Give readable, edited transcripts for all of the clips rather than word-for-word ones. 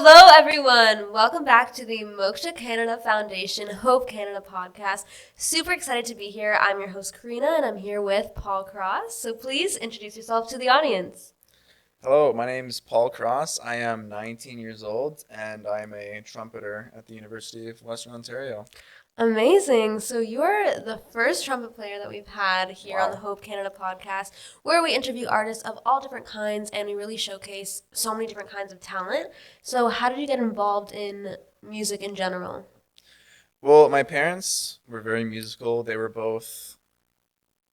Hello, everyone. Welcome back to the Moksha Canada Foundation Hope Canada podcast. Super excited to be here. I'm your host, Carina, and I'm here with Paul Cross. So please introduce yourself to the audience. Hello, my name is Paul Cross. I am 19 years old, and I'm a trumpeter at the University of Western Ontario. Amazing. So you're the first trumpet player that we've had here on the Hope Canada podcast, where we interview artists of all different kinds and we really showcase so many different kinds of talent. So how did you get involved in music in general? Well, my parents were very musical. They were both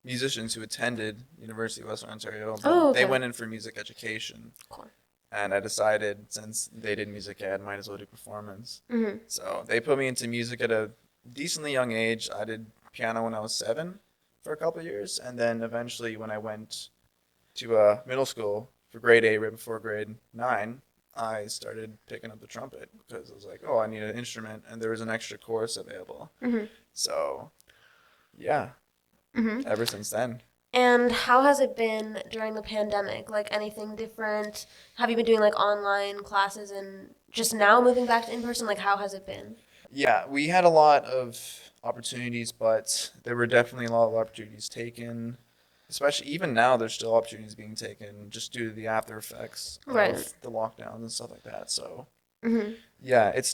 musicians who attended University of Western Ontario. But They went in for music education. Cool. And I decided, since they did music ed, might as well do performance. Mm-hmm. So they put me into music at a decently young age. I did piano when I was 7 for a couple of years, and then eventually when I went to middle school for grade 8, right before grade 9, I started picking up the trumpet because I was like, oh, I need an instrument, and there was an extra course available. Mm-hmm. So, yeah, ever since then. And how has it been during the pandemic? Like anything different? Have you been doing like online classes and just now moving back to in-person? Like how has it been? Yeah, we had a lot of opportunities, but there were definitely a lot of opportunities taken. Especially even now, there's still opportunities being taken just due to the after effects of the lockdowns and stuff like that. So, yeah, it's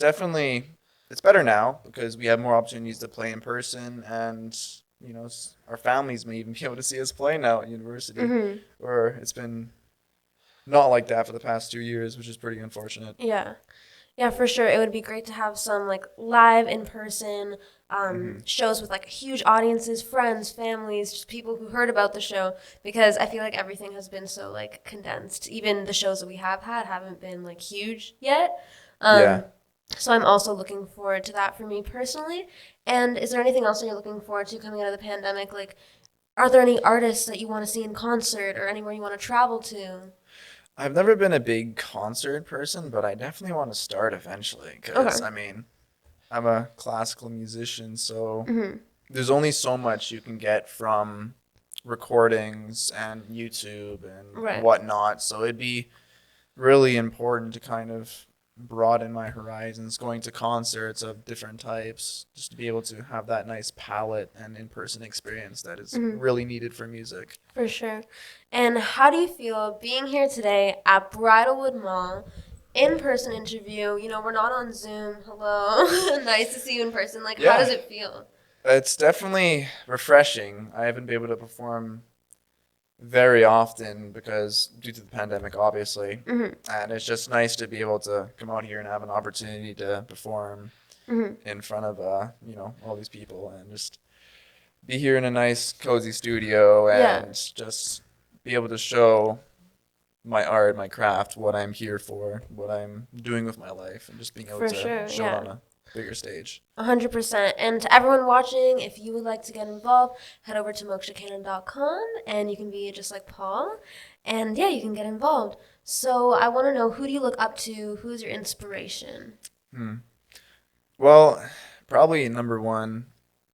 better now because we have more opportunities to play in person, and you know, our families may even be able to see us play now at university, where it's been not like that for the past 2 years, which is pretty unfortunate. Yeah, for sure. It would be great to have some like live in-person shows with like huge audiences, friends, families, just people who heard about the show, because I feel like everything has been so like condensed. Even the shows that we have had haven't been like huge yet. So I'm also looking forward to that for me personally. And is there anything else that you're looking forward to coming out of the pandemic? Like, are there any artists that you want to see in concert or anywhere you want to travel to? I've never been a big concert person, but I definitely want to start eventually because, I mean, I'm a classical musician, so there's only so much you can get from recordings and YouTube and whatnot. So it'd be really important to kind of broaden my horizons, going to concerts of different types, just to be able to have that nice palette and in-person experience that is really needed for music. For sure. And how do you feel being here today at Bridalwood Mall, in-person interview? You know, we're not on Zoom. Hello. Nice to see you in person. Like, how does it feel? It's definitely refreshing. I haven't been able to perform very often because due to the pandemic, obviously, and it's just nice to be able to come out here and have an opportunity to perform in front of all these people and just be here in a nice cozy studio and just be able to show my art, my craft, what I'm here for, what I'm doing with my life, and just being able to show it on a bigger stage. 100%. And to everyone watching, if you would like to get involved, head over to mokshacanada.com and you can be just like Paul. And yeah, you can get involved. So I want to know, who do you look up to? Who's your inspiration? Well, probably number one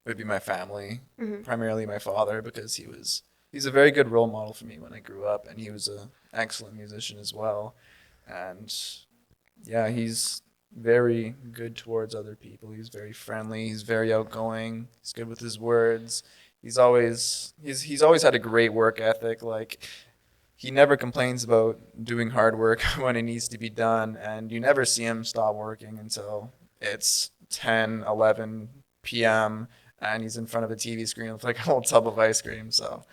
would be my family, primarily my father, because he's a very good role model for me when I grew up, and he was an excellent musician as well. And yeah, he's very good towards other people. He's very friendly. He's very outgoing. He's good with his words. He's always had a great work ethic. Like, he never complains about doing hard work when it needs to be done, and you never see him stop working until it's 10, 11 p.m. and he's in front of a TV screen with like a whole tub of ice cream. So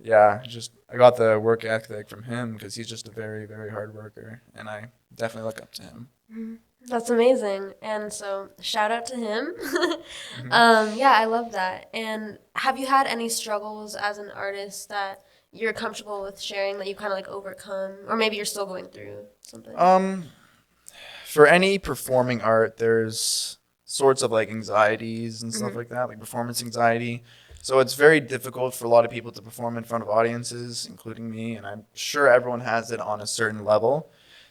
yeah, I got the work ethic from him because he's just a very, very hard worker, and I definitely look up to him. That's amazing. And so shout out to him. Yeah, I love that. And have you had any struggles as an artist that you're comfortable with sharing, that you kind of like overcome, or maybe you're still going through something? For any performing art, there's sorts of like anxieties and stuff like that, like performance anxiety. So it's very difficult for a lot of people to perform in front of audiences, including me, and I'm sure everyone has it on a certain level.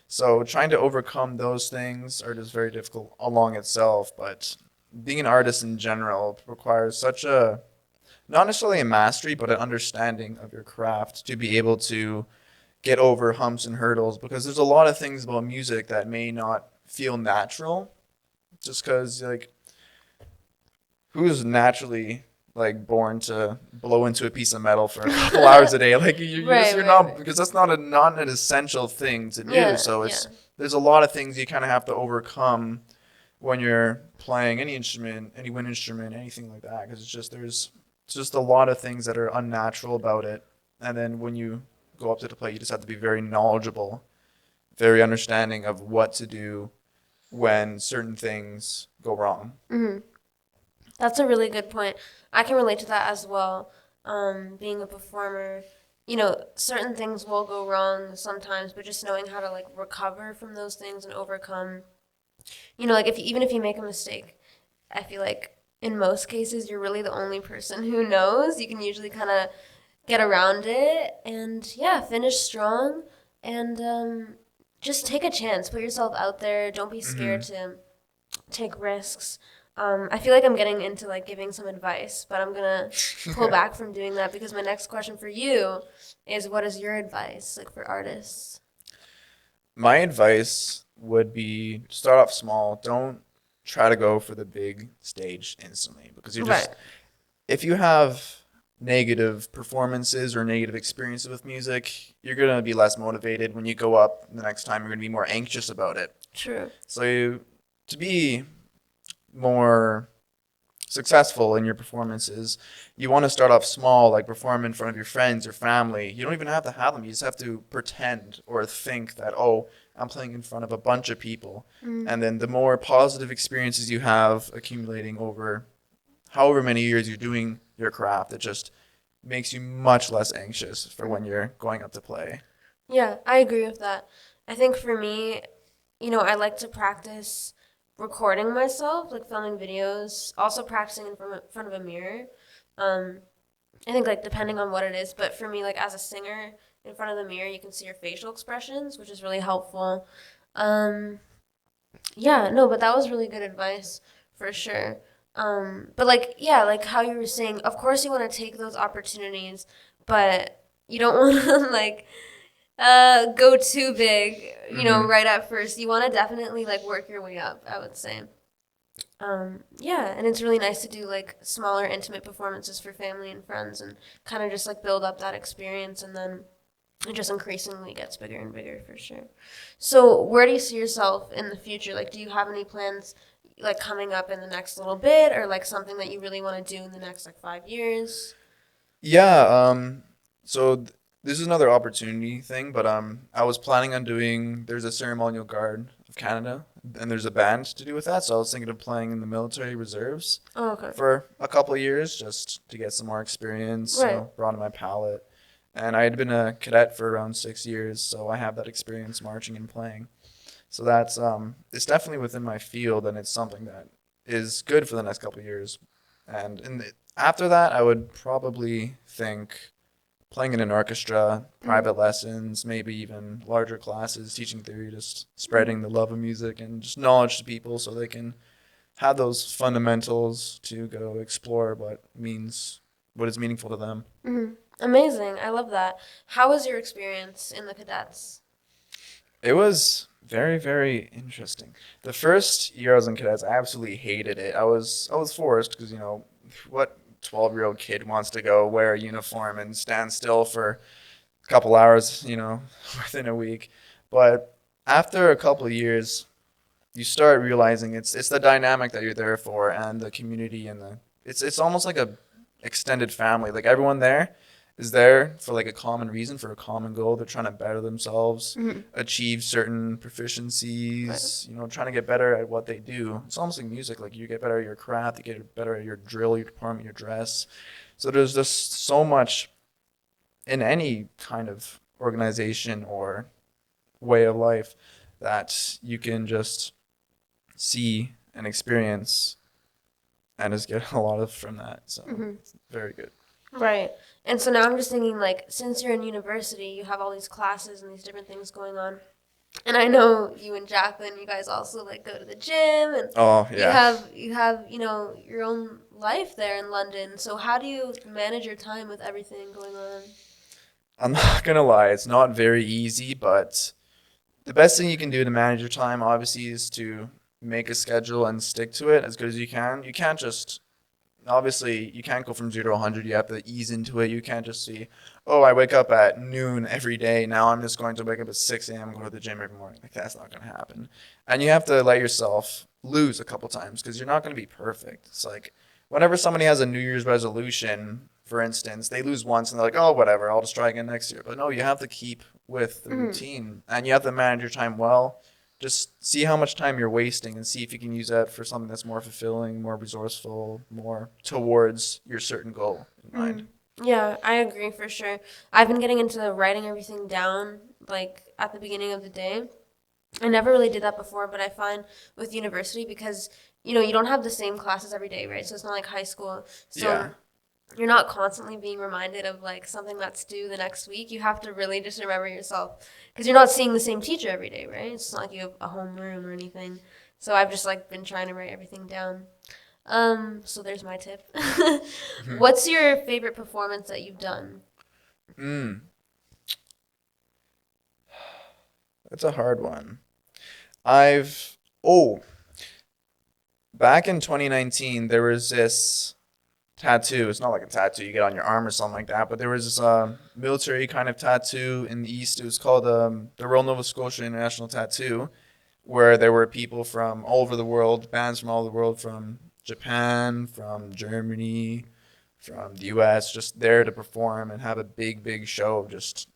So trying to overcome those things are just very difficult along itself, but being an artist in general requires not necessarily a mastery, but an understanding of your craft to be able to get over humps and hurdles, because there's a lot of things about music that may not feel natural, just because like who's naturally like born to blow into a piece of metal for a couple hours a day? Like you're not, because that's not an essential thing to do. Yeah, So there's a lot of things you kind of have to overcome when you're playing any instrument, any wind instrument, anything like that, because it's just a lot of things that are unnatural about it. And then when you go up to the plate, you just have to be very knowledgeable, very understanding of what to do when certain things go wrong. Mm-hmm. That's a really good point. I can relate to that as well. Being a performer, certain things will go wrong sometimes, but just knowing how to like recover from those things and overcome. Like even if you make a mistake, I feel like in most cases you're really the only person who knows. You can usually kind of get around it and finish strong and just take a chance. Put yourself out there. Don't be scared to take risks. I feel like I'm getting into like giving some advice, but I'm gonna pull back from doing that because my next question for you is, what is your advice like for artists? My advice would be start off small. Don't try to go for the big stage instantly, because if you have negative performances or negative experiences with music, you're going to be less motivated. When you go up the next time, you're going to be more anxious about it. True. So to be more successful in your performances, you want to start off small, like perform in front of your friends or family. You don't even have to have them. You just have to pretend or think that, oh, I'm playing in front of a bunch of people. And then the more positive experiences you have accumulating over however many years you're doing your craft, it just makes you much less anxious for when you're going up to play. Yeah, I agree with that. I think for me, I like to practice recording myself, like filming videos, also practicing in front of a mirror. I think like depending on what it is, but for me, like as a singer, in front of the mirror, you can see your facial expressions, which is really helpful. No, but that was really good advice for sure. But like how you were saying, of course you want to take those opportunities, but you don't want to like go too big, right at first. You want to definitely like work your way up, I would say. And it's really nice to do like smaller intimate performances for family and friends and kind of just like build up that experience, and then it just increasingly gets bigger and bigger for sure. So where do you see yourself in the future? Like, do you have any plans like coming up in the next little bit, or like something that you really want to do in the next like 5 years? Yeah, this is another opportunity thing, but I was planning on doing, there's a ceremonial guard of Canada, and there's a band to do with that, so I was thinking of playing in the military reserves for a couple of years just to get some more experience, broaden my palette. And I had been a cadet for around 6 years, so I have that experience marching and playing. So that's it's definitely within my field, and it's something that is good for the next couple of years. And after that, I would probably think playing in an orchestra, private lessons, maybe even larger classes, teaching theory, just spreading the love of music and just knowledge to people so they can have those fundamentals to go explore what is meaningful to them. Mm-hmm. Amazing. I love that. How was your experience in the cadets? It was very, very interesting. The first year I was in cadets, I absolutely hated it. I was forced because, what 12-year-old kid wants to go wear a uniform and stand still for a couple hours, within a week. But after a couple of years, you start realizing it's the dynamic that you're there for, and the community, and it's almost like a extended family. Like everyone there is there for like a common reason, for a common goal. They're trying to better themselves, achieve certain proficiencies, trying to get better at what they do. It's almost like music. Like you get better at your craft, you get better at your drill, your department, your dress. So there's just so much in any kind of organization or way of life that you can just see and experience and just get a lot of from that. So it's very good. Right. And so now I'm just thinking, like, since you're in university, you have all these classes and these different things going on. And I know you and Jacqueline, you guys also, like, go to the gym. And you have, your own life there in London. So how do you manage your time with everything going on? I'm not going to lie. It's not very easy, but the best thing you can do to manage your time, obviously, is to make a schedule and stick to it as good as you can. You can't just, obviously, you can't go from 0 to 100. You have to ease into it. You can't just see, oh, I wake up at noon every day. Now I'm just going to wake up at 6 a.m. and go to the gym every morning. Like, that's not going to happen. And you have to let yourself lose a couple times because you're not going to be perfect. It's like whenever somebody has a New Year's resolution, for instance, they lose once and they're like, oh, whatever, I'll just try again next year. But no, you have to keep with the routine and you have to manage your time well. Just see how much time you're wasting and see if you can use that for something that's more fulfilling, more resourceful, more towards your certain goal in mind. Yeah, I agree for sure. I've been getting into writing everything down like at the beginning of the day. I never really did that before, but I find with university because you don't have the same classes every day, right? So it's not like high school. So Yeah. you're not constantly being reminded of like something that's due the next week. You have to really just remember yourself because you're not seeing the same teacher every day, right? It's not like you have a homeroom or anything. So I've just like been trying to write everything down. So there's my tip. What's your favorite performance that you've done? That's a hard one. Oh, back in 2019, there was this tattoo. It's not like a tattoo you get on your arm or something like that, but there was this military kind of tattoo in the East. It was called the Royal Nova Scotia International Tattoo, where there were people from all over the world, bands from all over the world, from Japan, from Germany, from the US, just there to perform and have a big, big show of just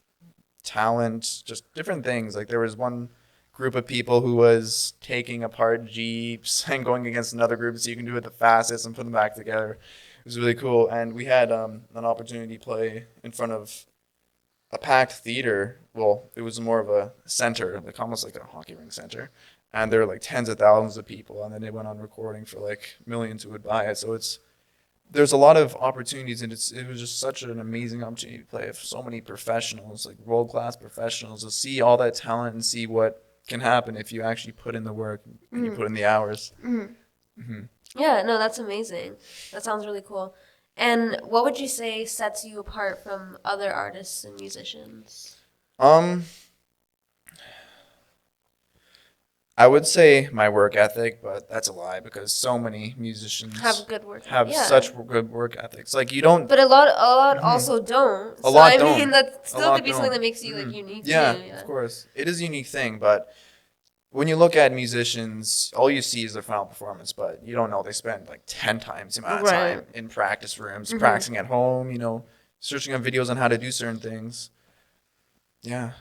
talent, just different things. Like there was one group of people who was taking apart Jeeps and going against another group so you can do it the fastest and put them back together. It was really cool. And we had an opportunity to play in front of a packed theater. Well, it was more of a center, like almost like a hockey rink center. And there were like tens of thousands of people. And then it went on recording for like millions who would buy it. So there's a lot of opportunities, and it was just such an amazing opportunity to play with so many professionals, like world-class professionals, to see all that talent and see what can happen if you actually put in the work and you put in the hours. Yeah, no, that's amazing. That sounds really cool. And what would you say sets you apart from other artists and musicians? I would say my work ethic, but that's a lie because so many musicians Have good work. have Yeah. such good work ethics. Like you don't. But a lot also don't. A lot I don't. mean, that A still lot could be something don't. that makes you like unique Yeah, too. Yeah, of course, it is a unique thing. But when you look at musicians, all you see is their final performance, but you don't know they spend like 10 times the amount of time in practice rooms, practicing at home. Searching on videos on how to do certain things. Yeah.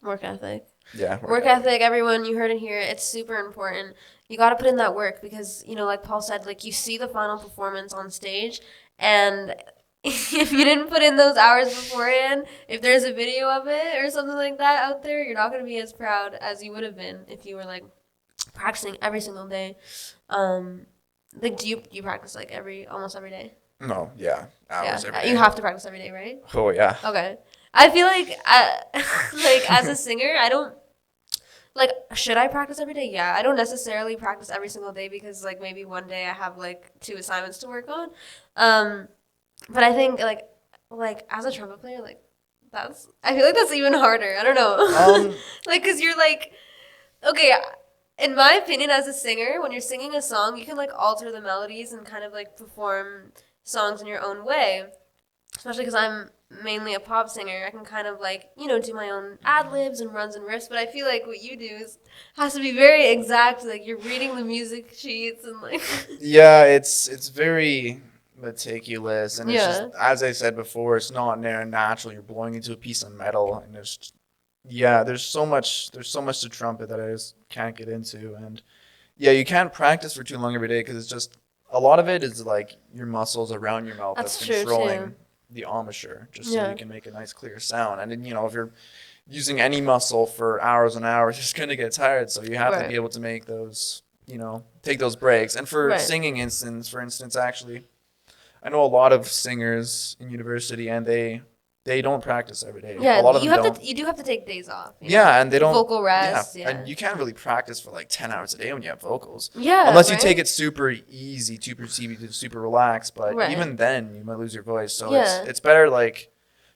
Work ethic. Yeah. Work ethic, everyone, you heard it here. It's super important. You got to put in that work because, like Paul said, like you see the final performance on stage, and if you didn't put in those hours beforehand, if there's a video of it or something like that out there, you're not going to be as proud as you would have been if you were like practicing every single day. Like, do you practice like almost every day? No, yeah, hours every day. You have to practice every day, right? Oh yeah. Okay. I feel like, like as a singer, I don't, like, should I practice every day? Yeah, I don't necessarily practice every single day because, like, maybe one day I have, like, 2 assignments to work on. But I think, like as a trumpet player, like, I feel like that's even harder. I don't know. Like, because you're, like, okay, in my opinion, as a singer, when you're singing a song, you can, like, alter the melodies and kind of, like, perform songs in your own way. Especially because I'm mainly a pop singer, I can kind of like, do my own ad-libs and runs and riffs, but I feel like what you do has to be very exact, like you're reading the music sheets and like... Yeah, it's very meticulous, and it's Yeah. just, as I said before, it's not natural. You're blowing into a piece of metal, and there's so much to trumpet that I just can't get into, and yeah, you can't practice for too long every day because it's just, a lot of it is like your muscles around your mouth that's controlling the embouchure, just so you can make a nice clear sound. And then, if you're using any muscle for hours and hours, it's going to get tired. So you have to be able to make those, take those breaks. And for singing for instance, actually, I know a lot of singers in university and they don't practice every day. Yeah, a lot of them don't. You do have to take days off. And they don't. Vocal rest. Yeah, and you can't really practice for like 10 hours a day when you have vocals. Yeah, unless you take it super easy, super relaxed. But even then, you might lose your voice. So it's better like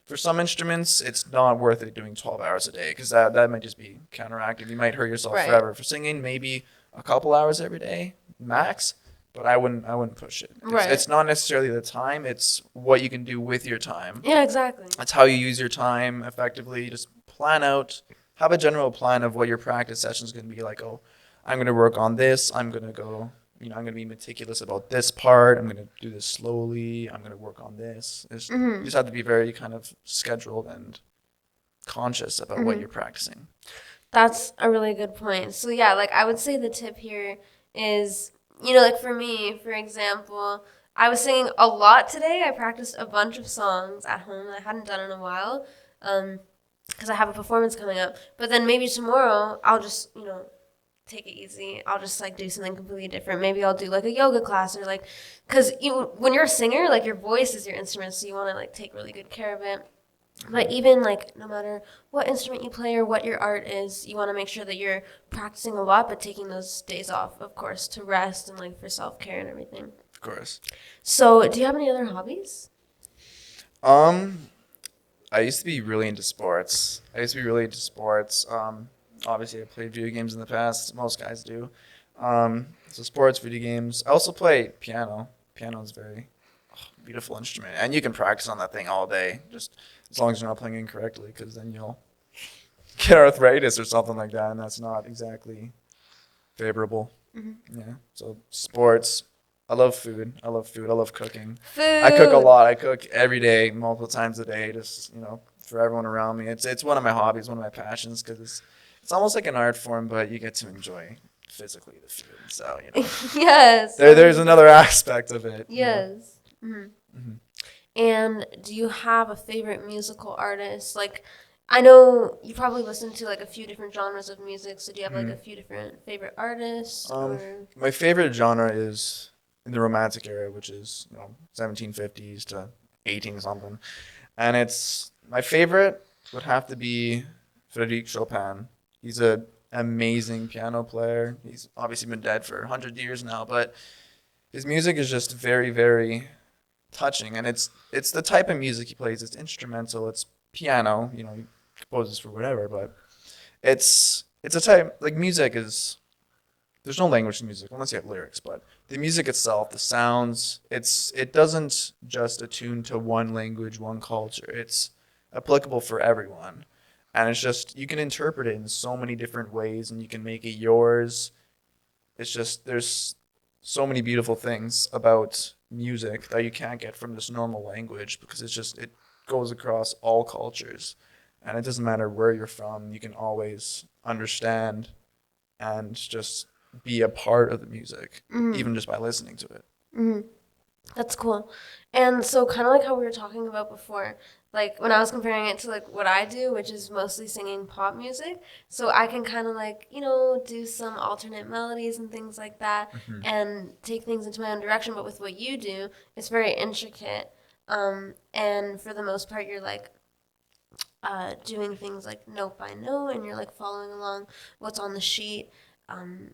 For some instruments, it's not worth it doing 12 hours a day because that might just be counteractive. You might hurt yourself Right. forever. For singing, maybe a couple hours every day max, but I wouldn't push it. Right. It's not necessarily the time; it's what you can do with your time. Yeah, exactly. That's how you use your time effectively. Just plan out, have a general plan of what your practice session is going to be like. Oh, I'm going to work on this. I'm going to go. I'm going to be meticulous about this part. I'm going to do this slowly. I'm going to work on this. You just have to be very kind of scheduled and conscious about what you're practicing. That's a really good point. So yeah, like I would say the tip here is, like for me, for example, I was singing a lot today. I practiced a bunch of songs at home that I hadn't done in a while, because I have a performance coming up. But then maybe tomorrow I'll just, take it easy. I'll just like do something completely different. Maybe I'll do like a yoga class or like, because when you're a singer, like your voice is your instrument, so you want to like take really good care of it. But even like no matter what instrument you play or what your art is, you want to make sure that you're practicing a lot, but taking those days off, of course, to rest and like for self-care and everything. Of course. So, do you have any other hobbies? I used to be really into sports. Obviously, I played video games in the past. Most guys do. So sports, video games. I also play piano. Piano is a very beautiful instrument, and you can practice on that thing all day, just as long as you're not playing incorrectly, because then you'll get arthritis or something like that, and that's not exactly favorable. Yeah. So sports. I love food. I love cooking. Food. I cook a lot. I cook every day, multiple times a day, just for everyone around me. It's one of my hobbies, one of my passions, because it's almost like an art form, but you get to enjoy physically the food. So Yes. there's another aspect of it. Yes. And do you have a favorite musical artist? Like, I know you probably listen to like a few different genres of music. So do you have like a few different favorite artists? My favorite genre is in the Romantic era, which is 1750s to 18 something, and my favorite would have to be Frédéric Chopin. He's an amazing piano player. He's obviously been dead for 100 years now, but his music is just very, very touching, and it's the type of music he plays. It's instrumental. It's piano. He composes for whatever, but it's a type like music is. There's no language to music unless you have lyrics, but the music itself, the sounds, it doesn't just attune to one language, one culture. It's applicable for everyone. And it's just, you can interpret it in so many different ways and you can make it yours. It's just, there's so many beautiful things about music that you can't get from this normal language because it goes across all cultures. And it doesn't matter where you're from, you can always understand and just be a part of the music, even just by listening to it. That's cool. And so kind of like how we were talking about before, like when I was comparing it to like what I do, which is mostly singing pop music, so I can kind of like, do some alternate melodies and things like that and take things into my own direction. But with what you do, it's very intricate. And for the most part, you're like doing things like note by note and you're like following along what's on the sheet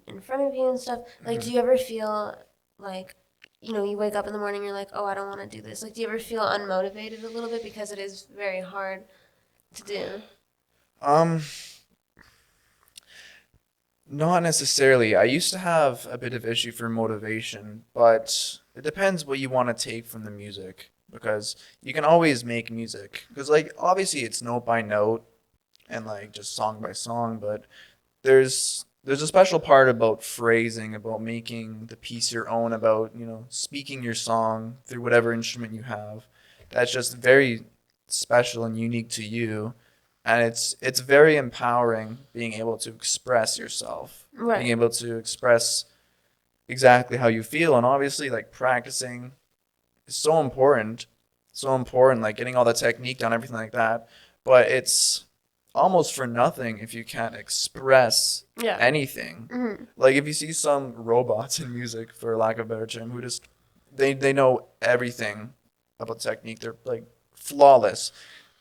in front of you and stuff. Like, do you ever feel like, you wake up in the morning, you're like, oh, I don't want to do this. Like, do you ever feel unmotivated a little bit because it is very hard to do? Not necessarily. I used to have a bit of issue for motivation, but it depends what you want to take from the music because you can always make music. Because, like, obviously it's note by note and, like, just song by song, but there's a special part about phrasing, about making the piece your own, about, speaking your song through whatever instrument you have. That's just very special and unique to you. And it's very empowering being able to express yourself, Right. being able to express exactly how you feel. And obviously, like, practicing is so important, like getting all the technique down, everything like that. But it's almost for nothing if you can't express anything. Like if you see some robots in music, for lack of a better term, who just they know everything about technique. They're like flawless,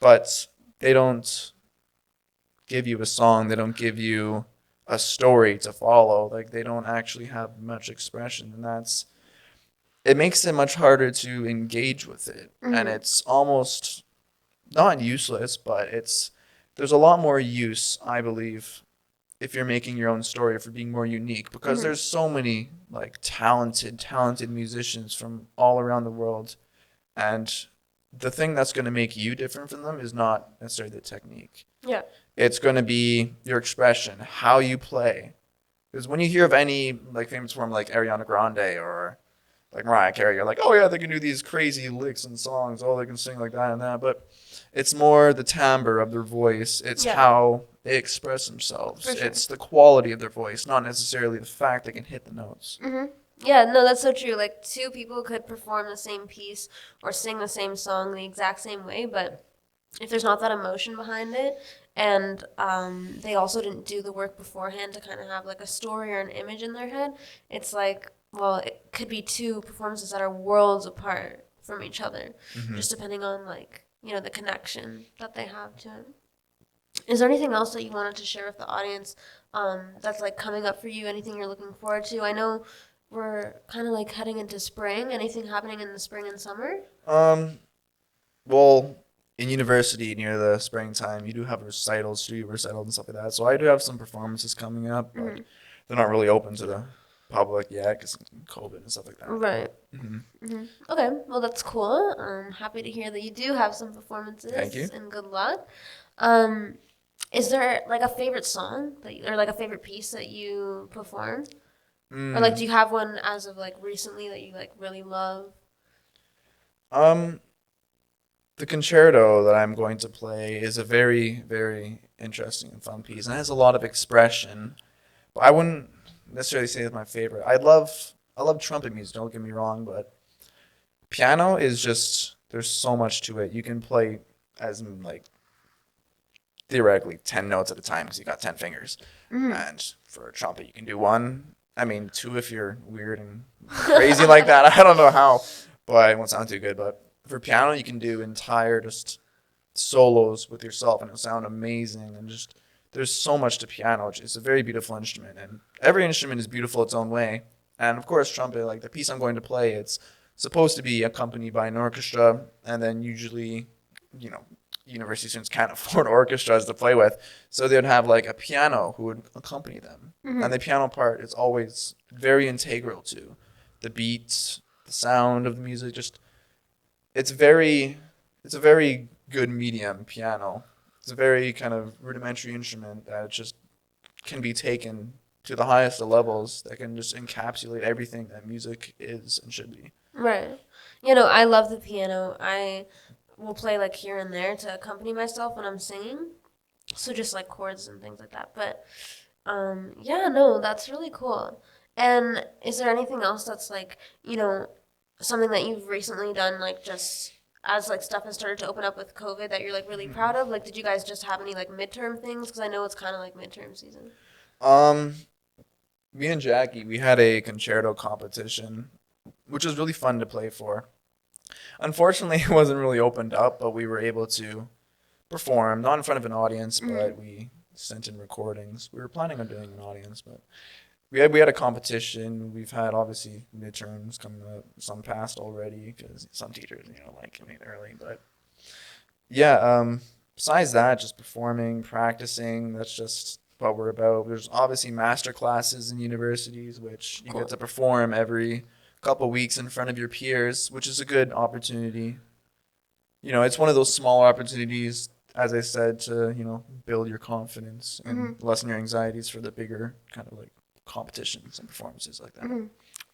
but they don't give you a song. They don't give you a story to follow. Like they don't actually have much expression, and it makes it much harder to engage with it. And it's almost not useless, but there's a lot more use, I believe, if you're making your own story, if you're being more unique, because there's so many like talented musicians from all around the world, and the thing that's going to make you different from them is not necessarily the technique. Yeah. It's going to be your expression, how you play. Because when you hear of any like famous form like Ariana Grande or like Mariah Carey, you're like, oh yeah, they can do these crazy licks and songs. Oh, they can sing like that and that. But it's more the timbre of their voice. It's how they express themselves. For sure. It's the quality of their voice, not necessarily the fact they can hit the notes. Yeah, no, that's so true. Like, two people could perform the same piece or sing the same song the exact same way, but if there's not that emotion behind it, and they also didn't do the work beforehand to kind of have like a story or an image in their head, it's like, well, it could be two performances that are worlds apart from each other, just depending on like, you know, the connection that they have to it. Is there anything else that you wanted to share with the audience that's like coming up for you? Anything you're looking forward to? I know we're kind of like heading into spring. Anything happening in the spring and summer? Well, in university near the springtime, you do have recitals, studio recitals and stuff like that. So I do have some performances coming up, but they're not really open to the public yet because COVID and stuff like that. Right. Okay, well that's cool. I'm happy to hear that you do have some performances. Thank you. And good luck. Is there like a favorite song or like a favorite piece that you perform? Or like, do you have one as of like recently that you like really love? The concerto that I'm going to play is a very, very interesting and fun piece, and it has a lot of expression. But I wouldn't necessarily say it's my favorite. I love trumpet music. Don't get me wrong, but piano is just there's so much to it. You can play as like theoretically 10 notes at a time because you got 10 fingers, and for a trumpet you can do one. I mean, two if you're weird and crazy like that. I don't know how, but it won't sound too good. But for piano, you can do entire just solos with yourself, and it'll sound amazing. And just there's so much to piano. It's a very beautiful instrument, and every instrument is beautiful its own way. And of course, trumpet, like the piece I'm going to play, it's supposed to be accompanied by an orchestra, and then usually, you know, university students can't afford orchestras to play with, so they'd have like a piano who would accompany them, and the piano part is always very integral to the beats, the sound of the music. Just it's a very good medium piano. It's a very kind of rudimentary instrument that just can be taken to the highest of levels that can just encapsulate everything that music is and should be. Right. You know, I love the piano. I will play like here and there to accompany myself when I'm singing. So just like chords and things like that. But yeah, no, that's really cool. And is there anything else that's like, you know, something that you've recently done, like just as like stuff has started to open up with COVID that you're like really proud of? Like, did you guys just have any like midterm things? Because I know it's kind of like midterm season. Me and Jackie, we had a concerto competition, which was really fun to play for. Unfortunately, it wasn't really opened up, but we were able to perform, not in front of an audience, but we sent in recordings. We were planning on doing an audience, but we had a competition. We've had obviously midterms coming up, some passed already because some teachers, you know, like coming early. But yeah, besides that, just performing, practicing. That's just what we're about. There's obviously master classes in universities, which you get to perform every couple weeks in front of your peers, which is a good opportunity. You know, it's one of those small opportunities, as I said, to, you know, build your confidence and lessen your anxieties for the bigger kind of like competitions and performances like that.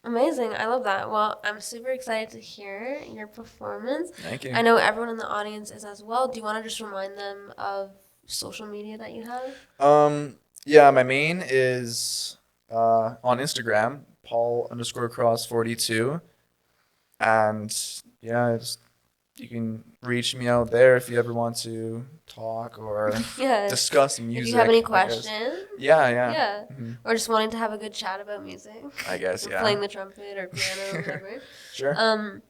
Amazing. I love that. Well, I'm super excited to hear your performance. Thank you. I know everyone in the audience is as well. Do you want to just remind them of social media that you have? Yeah, my main is on Instagram, Paul_Cross42. And yeah, you can reach me out there if you ever want to talk or discuss music. If you have any questions. Yeah. Or just wanting to have a good chat about music. I guess, yeah. Playing the trumpet or piano or whatever. Sure.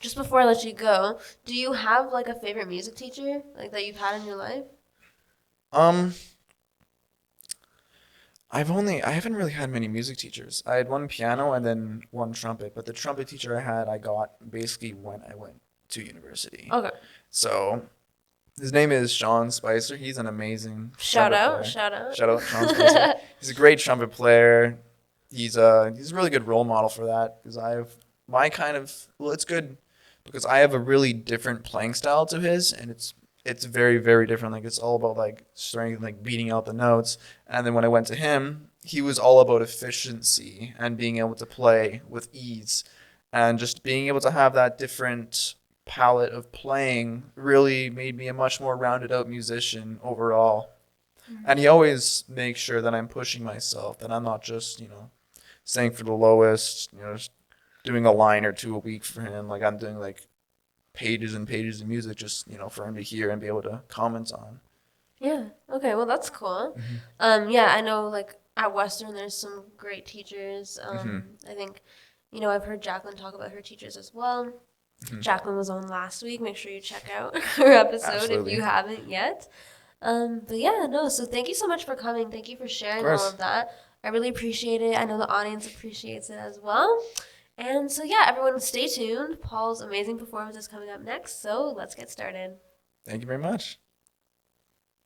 Just before I let you go, do you have like a favorite music teacher like that you've had in your life? I haven't really had many music teachers. I had one piano and then one trumpet, but the trumpet teacher I got basically when I went to university. Okay. So His name is Sean Spicer. He's an amazing Shout trumpet out, player. shout out. Shout out, Sean Spicer. He's a great trumpet player. He's a really good role model for that because I have my kind of well, it's good because I have a really different playing style to his, and it's very very different. Like it's all about like strength, like beating out the notes. And then when I went to him, he was all about efficiency and being able to play with ease, and just being able to have that different palette of playing really made me a much more rounded out musician overall. And he always makes sure that I'm pushing myself, that I'm not just, staying for the lowest, just doing a line or two a week for him. Like I'm doing like pages and pages of music just, for him to hear and be able to comment on. Yeah. Okay. Well, that's cool. Yeah, I know. Like at Western, there's some great teachers. I think, I've heard Jacqueline talk about her teachers as well. Jacqueline was on last week. Make sure you check out her episode if Absolutely. you haven't yet. But yeah, no. So thank you so much for coming. Thank you for Of sharing all course. of that. I really appreciate it. I know the audience appreciates it as well. And so yeah, everyone, stay tuned. Paul's amazing performance is coming up next. So let's get started. Thank you very much.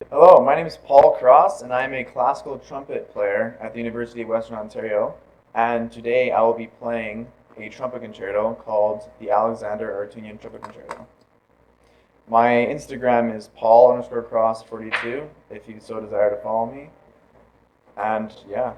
Hello, my name is Paul Cross, and I am a classical trumpet player at the University of Western Ontario. And today I will be playing a trumpet concerto called the Alexander Artunian Trumpet Concerto. My Instagram is Paul_Cross42 if you so desire to follow me. And yeah.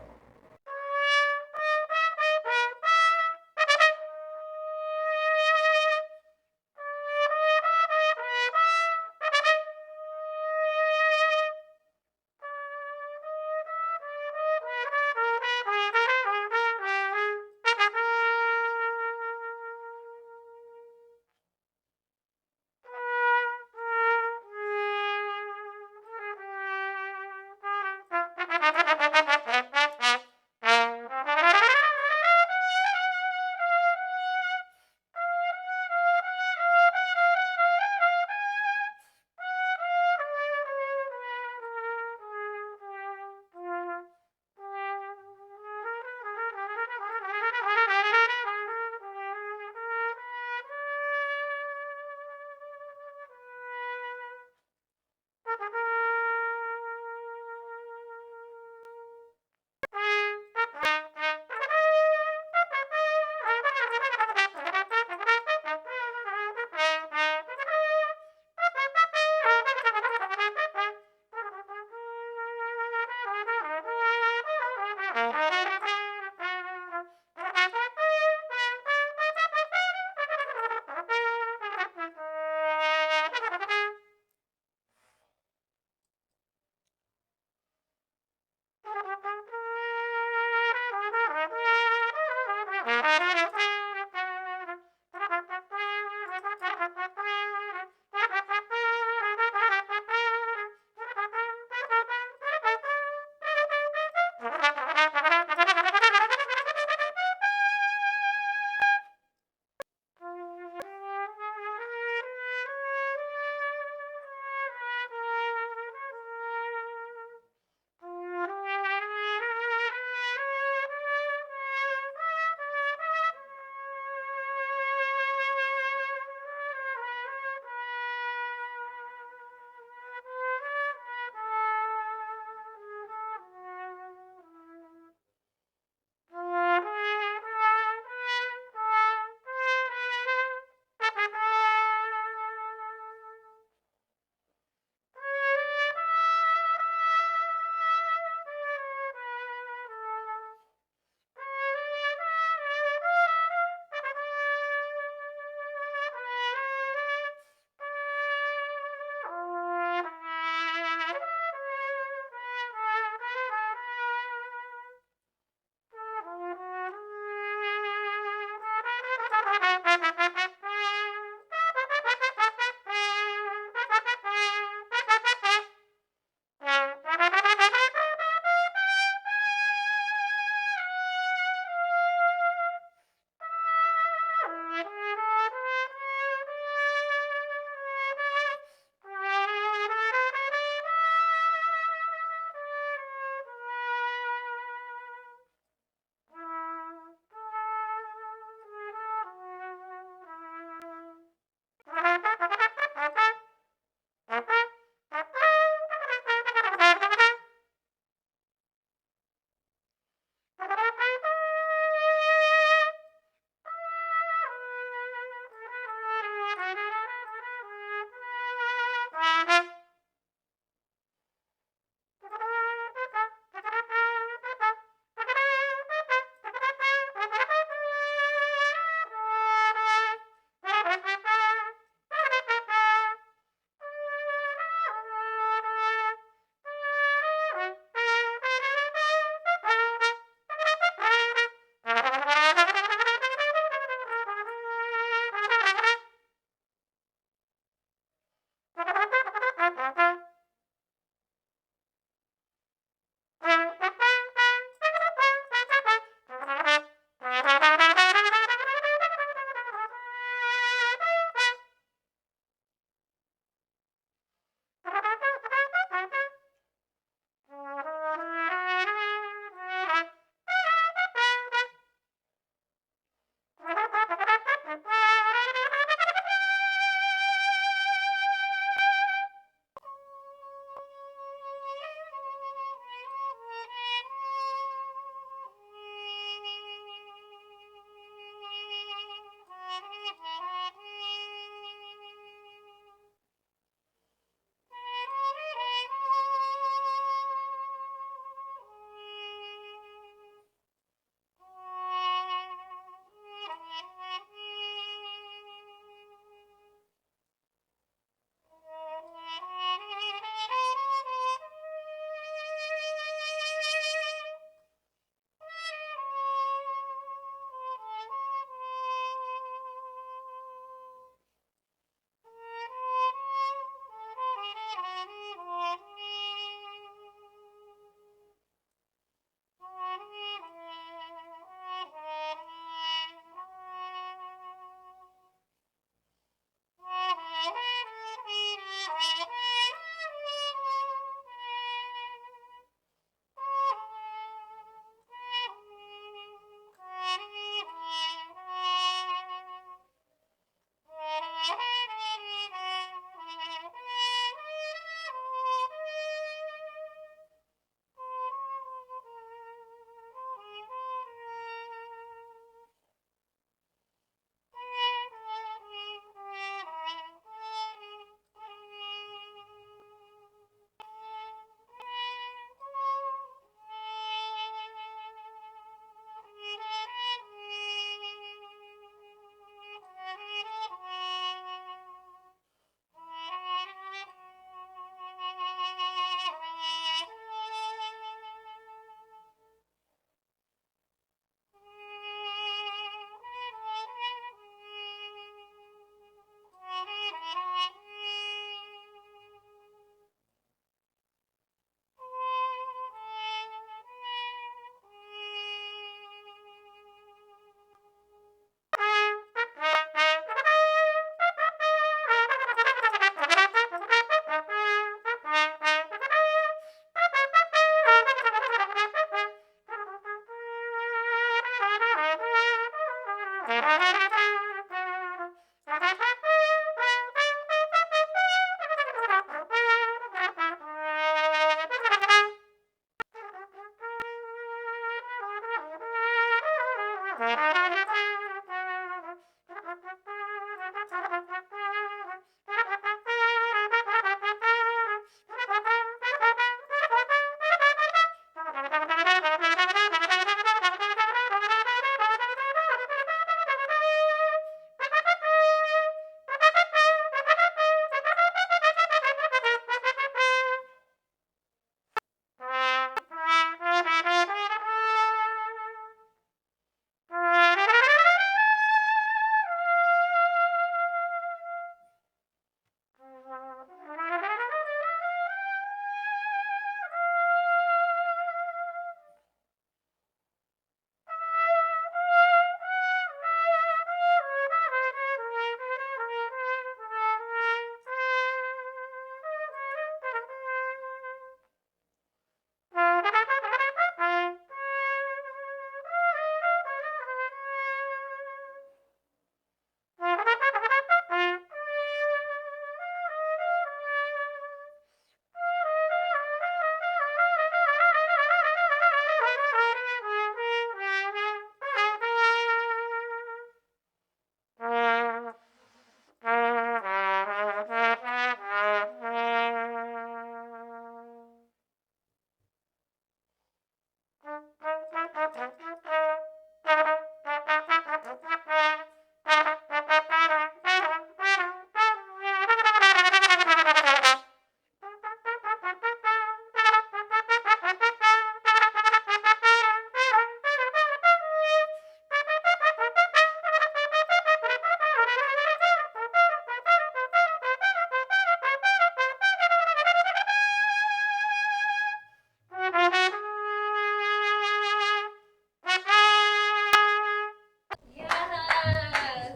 Yes,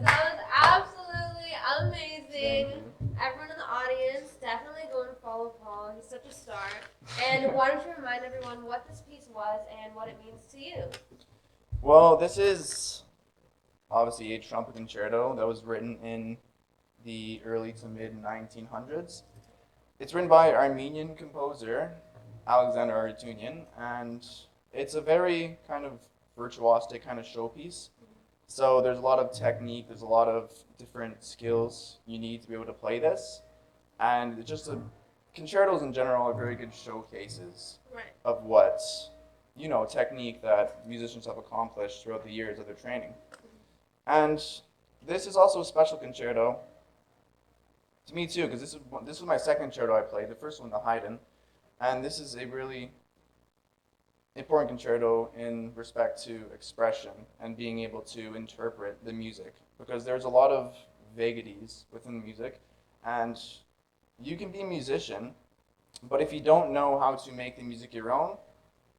that was absolutely amazing. Everyone in the audience, definitely go and follow Paul. He's such a star. And why don't you remind everyone what this piece was and what it means to you? Well, this is obviously a trumpet concerto that was written in the early to mid 1900s. It's written by Armenian composer Alexander Arutyunian, and it's a very kind of virtuosic kind of showpiece. So there's a lot of technique, there's a lot of different skills you need to be able to play this, and it's just concertos in general are very good showcases of what technique that musicians have accomplished throughout the years of their training. And this is also a special concerto to me too, because this was my second concerto I played. The first one, the Haydn, and this is a really important concerto in respect to expression and being able to interpret the music, because there's a lot of vagaries within the music, and you can be a musician, but if you don't know how to make the music your own,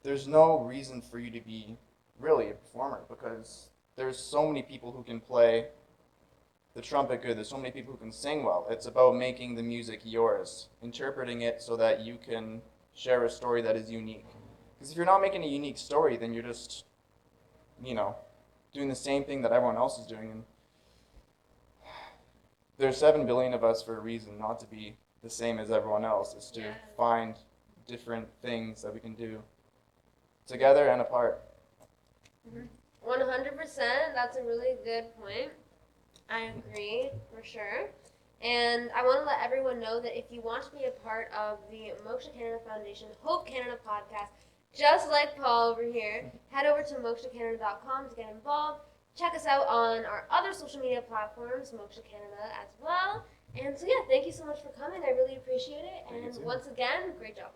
there's no reason for you to be really a performer, because there's so many people who can play the trumpet good, there's so many people who can sing well. It's about making the music yours, interpreting it so that you can share a story that is unique. Because if you're not making a unique story, then you're just, doing the same thing that everyone else is doing. And there's 7 billion of us for a reason, not to be the same as everyone else. It's to find different things that we can do together and apart. 100%. That's a really good point. I agree, for sure. And I want to let everyone know that if you want to be a part of the Moksha Canada Foundation Hope Canada podcast, just like Paul over here, head over to mokshacanada.com to get involved. Check us out on our other social media platforms, Moksha Canada as well. And so, thank you so much for coming. I really appreciate it. And once again, great job.